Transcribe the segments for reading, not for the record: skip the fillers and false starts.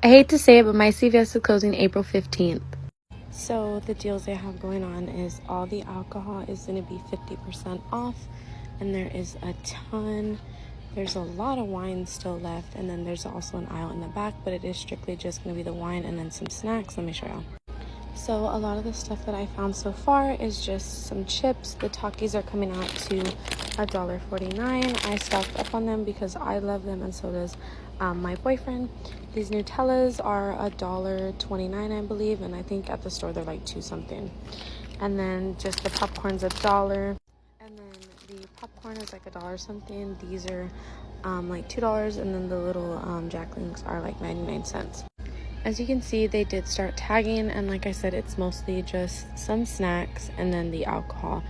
I hate to say it, but my CVS is closing April 15th. So the deals they have going on is all the alcohol is going to be 50% off, and there is a ton. There's a lot of wine still left, and then there's also an aisle in the back, but it is strictly just going to be the wine and then some snacks. Let me show y'all. So a lot of the stuff that I found so far is just some chips. The Takis are coming out to $1.49. I stocked up on them because I love them, and so does my boyfriend. These Nutellas are $1.29, I believe, and I think at the store they're like $2 something. And then just the popcorn's $1, and then the popcorn is like $1 something. These are like $2, and then the little Jack Links are like 99 cents. As you can see, they did start tagging, and like I said, it's mostly just some snacks and then the alcohol.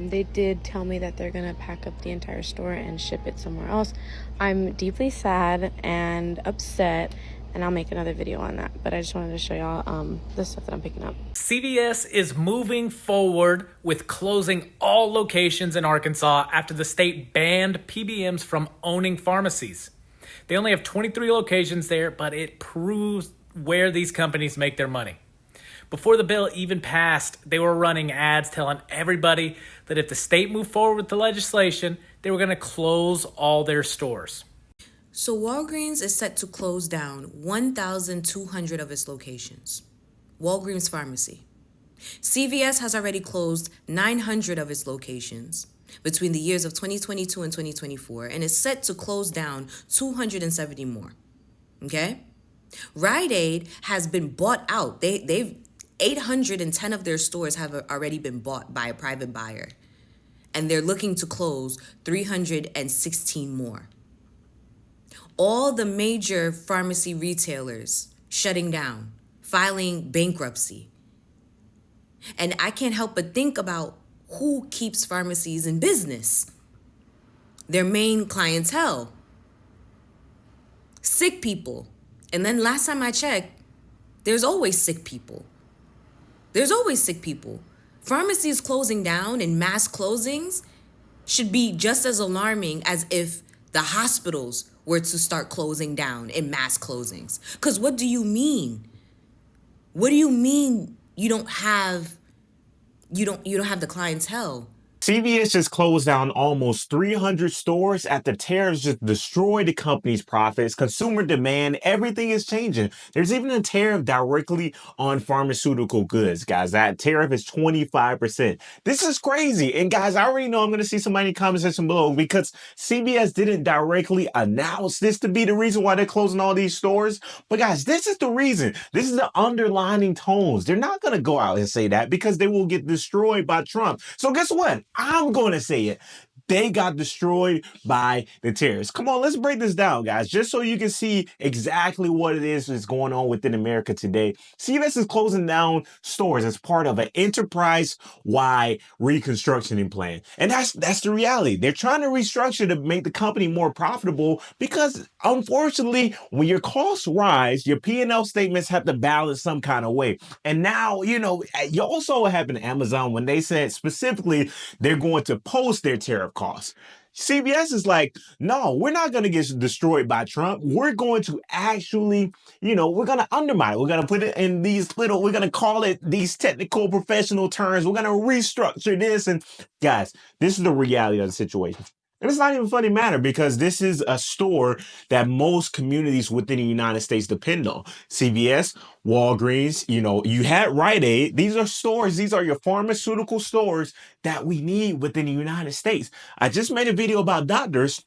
They did tell me that they're gonna pack up the entire store and ship it somewhere else. I'm deeply sad and upset, and I'll make another video on that, but I just wanted to show y'all the stuff that I'm picking up. CVS is moving forward with closing all locations in Arkansas after the state banned PBMs from owning pharmacies. They only have 23 locations there, but it proves where these companies make their money. Before the bill even passed, they were running ads telling everybody that if the state moved forward with the legislation, they were going to close all their stores. So Walgreens is set to close down 1,200 of its locations. Walgreens Pharmacy. CVS has already closed 900 of its locations between the years of 2022 and 2024, and is set to close down 270 more. Okay? Rite Aid has been bought out. They've 810 of their stores have already been bought by a private buyer, and they're looking to close 316 more. All the major pharmacy retailers shutting down, filing bankruptcy. And I can't help but think about who keeps pharmacies in business. Their main clientele. Sick people. And then last time I checked, there's always sick people. There's always sick people. Pharmacies closing down and mass closings should be just as alarming as if the hospitals were to start closing down in mass closings. Because what do you mean? What do you mean you don't have the clientele? CVS just closed down almost 300 stores after tariffs just destroyed the company's profits. Consumer demand, everything is changing. There's even a tariff directly on pharmaceutical goods, guys. That tariff is 25%. This is crazy. And guys, I already know I'm going to see somebody in the comment section below because CVS didn't directly announce this to be the reason why they're closing all these stores. But guys, this is the reason. This is the underlining tones. They're not going to go out and say that because they will get destroyed by Trump. So guess what? I'm going to say it. They got destroyed by the tariffs. Come on, let's break this down, guys, just so you can see exactly what it is that's going on within America today. CVS is closing down stores as part of an enterprise-wide reconstructing plan. And that's the reality. They're trying to restructure to make the company more profitable because, unfortunately, when your costs rise, your P&L statements have to balance some kind of way. And now, you also happened to Amazon when they said specifically they're going to post their tariff costs. CVS is like, no, we're not going to get destroyed by Trump. We're going to actually, we're going to undermine it. We're going to put it in we're going to call it these technical professional terms. We're going to restructure this. And guys, this is the reality of the situation. And it's not even a funny matter because this is a store that most communities within the United States depend on. CVS, Walgreens, you had Rite Aid. These are stores. These are your pharmaceutical stores that we need within the United States. I just made a video about doctors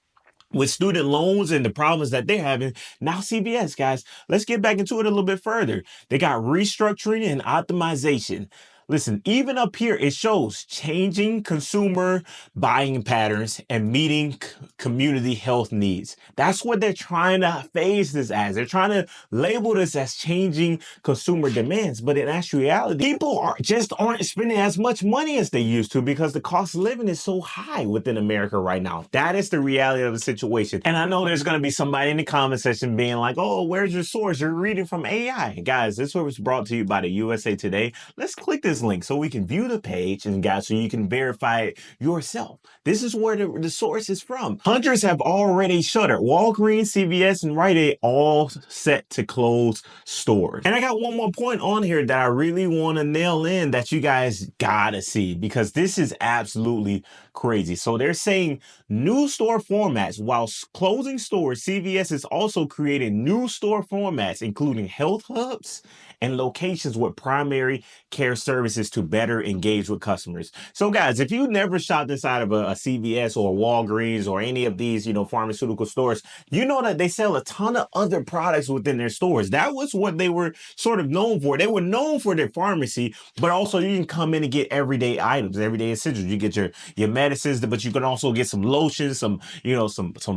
with student loans and the problems that they're having. Now CVS, guys, let's get back into it a little bit further. They got restructuring and optimization. Listen, even up here, it shows changing consumer buying patterns and meeting community health needs. That's what they're trying to phase this as. They're trying to label this as changing consumer demands. But in actuality, people aren't spending as much money as they used to because the cost of living is so high within America right now. That is the reality of the situation. And I know there's going to be somebody in the comment section being like, oh, where's your source? You're reading from AI. Guys, this was brought to you by the USA Today. Let's click this source link so we can view the page, and guys, so you can verify it yourself. This is where the source is from. Hundreds have already shuttered. Walgreens, CVS, and Rite Aid all set to close stores. And I got one more point on here that I really want to nail in that you guys gotta see, because this is absolutely crazy. So they're saying new store formats. While closing stores, CVS is also creating new store formats, including health hubs and locations with primary care services to better engage with customers. So guys, if you never shopped inside of a CVS or a Walgreens or any of these, pharmaceutical stores, you know that they sell a ton of other products within their stores. That was what they were sort of known for. They were known for their pharmacy, but also you can come in and get everyday items, everyday essentials. You get your medicines, but you can also get some lotions, some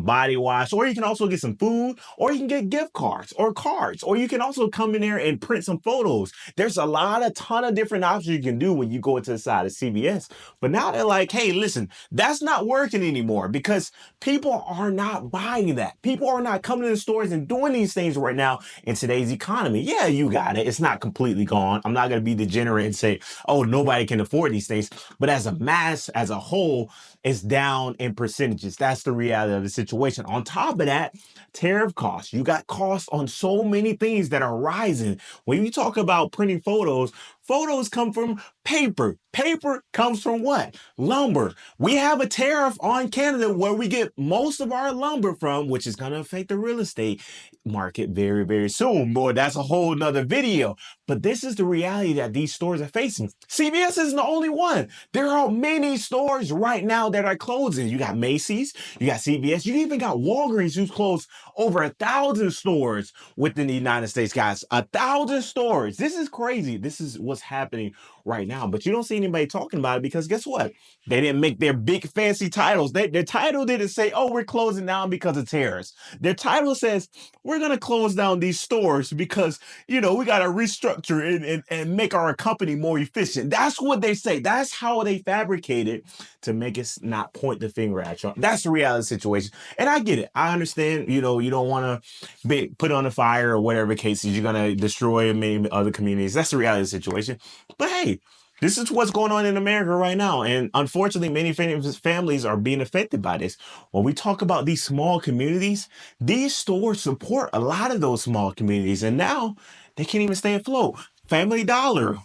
body wash, or you can also get some food, or you can get gift cards, or you can also come in there and print some photos. There's a ton of different options you can do when you go into the side of CVS. But now they're like, hey, listen, that's not working anymore because people are not buying that. People are not coming to the stores and doing these things right now in today's economy. Yeah, you got it. It's not completely gone. I'm not going to be degenerate and say, oh, nobody can afford these things. But as a mass, as a whole, it's down in percentages. That's the reality of the situation. On top of that, tariff costs. You got costs on so many things that are rising. When you talk about printing photos, photos come from paper. Paper comes from what? Lumber. We have a tariff on Canada where we get most of our lumber from, which is going to affect the real estate market very, very soon. Boy, that's a whole nother video. But this is the reality that these stores are facing. CVS isn't the only one. There are many stores right now that are closing. You got Macy's, you got CVS, you even got Walgreens, who's closed over 1,000 stores within the United States, guys. 1,000 stores. This is crazy. This is what's happening right now. But you don't see anybody talking about it because guess what? They didn't make their big fancy titles. Their title didn't say, oh, we're closing down because of tariffs. Their title says, we're going to close down these stores because, we got to restructure and make our company more efficient. That's what they say. That's how they fabricate it to make us not point the finger at you. That's the reality of the situation. And I get it. I understand, you don't want to be put on the fire or whatever cases. You're going to destroy many other communities. That's the reality of the situation. But hey, this is what's going on in America right now. And unfortunately, many families are being affected by this. When we talk about these small communities, these stores support a lot of those small communities. And now they can't even stay afloat. Family Dollar,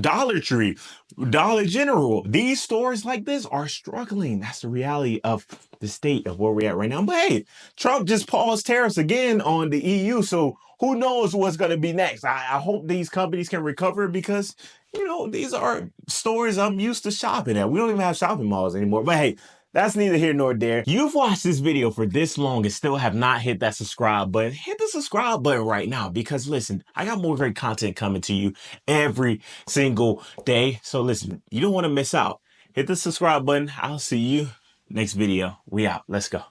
Dollar Tree, Dollar General. These stores like this are struggling. That's the reality of the state of where we're at right now. But hey, Trump just paused tariffs again on the EU. So who knows what's going to be next? I hope these companies can recover because, these are stores I'm used to shopping at. We don't even have shopping malls anymore. But hey, that's neither here nor there. You've watched this video for this long and still have not hit that subscribe button. Hit the subscribe button right now because listen, I got more great content coming to you every single day. So listen, you don't want to miss out. Hit the subscribe button. I'll see you next video. We out. Let's go.